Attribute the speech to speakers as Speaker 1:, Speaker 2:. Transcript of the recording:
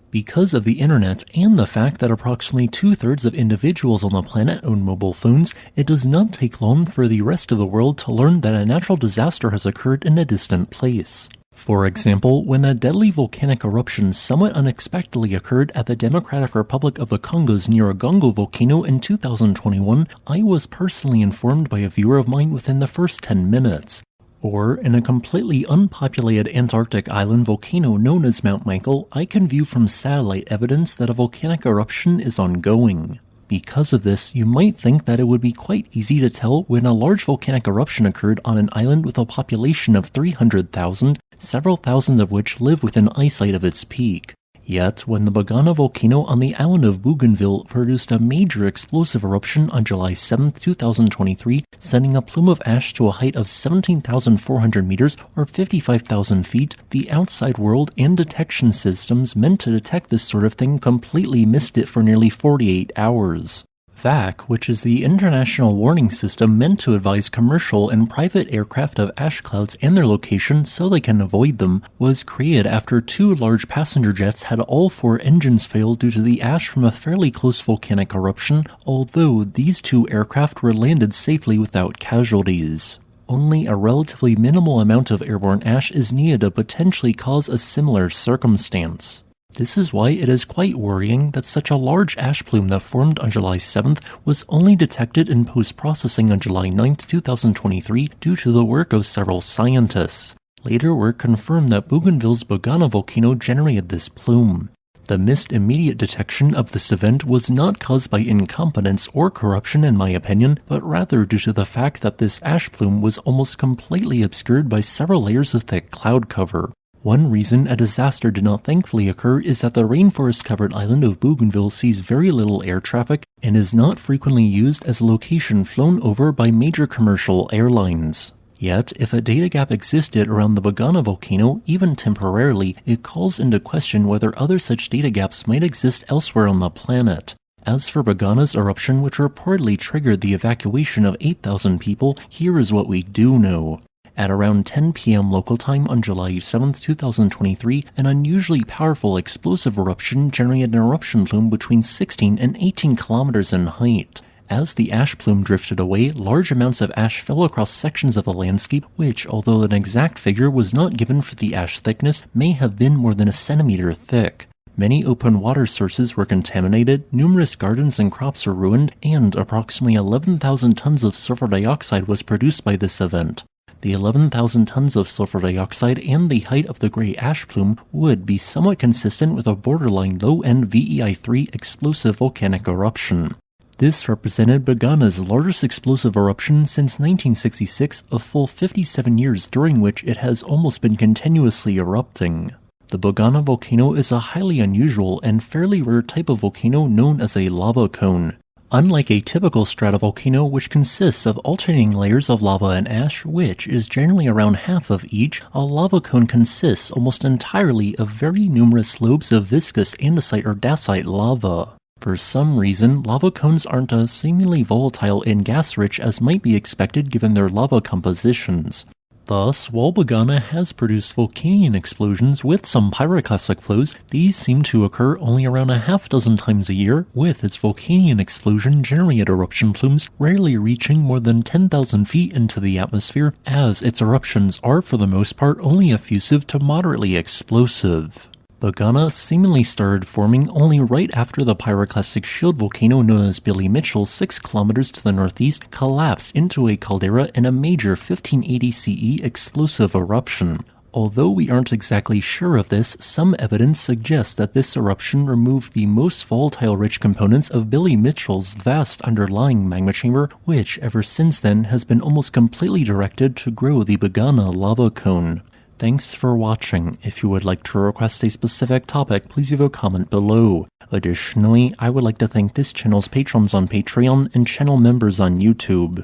Speaker 1: Because of the internet and the fact that approximately 2/3 of individuals on the planet own mobile phones, it does not take long for the rest of the world to learn that a natural disaster has occurred in a distant place. For example, when a deadly volcanic eruption somewhat unexpectedly occurred at the Democratic Republic of the Congo's Nyiragongo volcano in 2021, I was personally informed by a viewer of mine within the first 10 minutes. Or, in a completely unpopulated Antarctic island volcano known as Mount Michael, I can view from satellite evidence that a volcanic eruption is ongoing. Because of this, you might think that it would be quite easy to tell when a large volcanic eruption occurred on an island with a population of 300,000, several thousand of which live within eyesight of its peak. Yet, when the Bagana volcano on the island of Bougainville produced a major explosive eruption on July 7, 2023, sending a plume of ash to a height of 17,400 meters or 55,000 feet, the outside world and detection systems meant to detect this sort of thing completely missed it for nearly 48 hours. VAC, which is the international warning system meant to advise commercial and private aircraft of ash clouds and their location so they can avoid them, was created after 2 large passenger jets had all 4 engines fail due to the ash from a fairly close volcanic eruption, although these 2 aircraft were landed safely without casualties. Only a relatively minimal amount of airborne ash is needed to potentially cause a similar circumstance. This is why it is quite worrying that such a large ash plume that formed on July 7th was only detected in post-processing on July 9th, 2023 due to the work of several scientists. Later work confirmed that Bougainville's Bagana volcano generated this plume. The missed immediate detection of this event was not caused by incompetence or corruption in my opinion, but rather due to the fact that this ash plume was almost completely obscured by several layers of thick cloud cover. One reason a disaster did not thankfully occur is that the rainforest-covered island of Bougainville sees very little air traffic and is not frequently used as a location flown over by major commercial airlines. Yet, if a data gap existed around the Bagana volcano, even temporarily, it calls into question whether other such data gaps might exist elsewhere on the planet. As for Bagana's eruption, which reportedly triggered the evacuation of 8,000 people, here is what we do know. At around 10 p.m. local time on July 7, 2023, an unusually powerful explosive eruption generated an eruption plume between 16 and 18 kilometers in height. As the ash plume drifted away, large amounts of ash fell across sections of the landscape which, although an exact figure was not given for the ash thickness, may have been more than a centimeter thick. Many open water sources were contaminated, numerous gardens and crops were ruined, and approximately 11,000 tons of sulfur dioxide was produced by this event. The 11,000 tons of sulfur dioxide and the height of the gray ash plume would be somewhat consistent with a borderline low-end VEI-3 explosive volcanic eruption. This represented Bagana's largest explosive eruption since 1966, a full 57 years during which it has almost been continuously erupting. The Bagana volcano is a highly unusual and fairly rare type of volcano known as a lava cone. Unlike a typical stratovolcano, which consists of alternating layers of lava and ash, which is generally around half of each, a lava cone consists almost entirely of very numerous lobes of viscous andesite or dacite lava. For some reason, lava cones aren't as seemingly volatile and gas-rich as might be expected given their lava compositions. Thus, while Bagana has produced volcanic explosions with some pyroclastic flows, these seem to occur only around a half dozen times a year, with its volcanic explosion-generated eruption plumes rarely reaching more than 10,000 feet into the atmosphere, as its eruptions are for the most part only effusive to moderately explosive. Bagana seemingly started forming only right after the pyroclastic shield volcano known as Billy Mitchell 6 kilometers to the northeast collapsed into a caldera in a major 1580 CE explosive eruption. Although we aren't exactly sure of this, some evidence suggests that this eruption removed the most volatile-rich components of Billy Mitchell's vast underlying magma chamber, which ever since then has been almost completely directed to grow the Bagana lava cone. Thanks for watching. If you would like to request a specific topic, please leave a comment below. Additionally, I would like to thank this channel's patrons on Patreon and channel members on YouTube.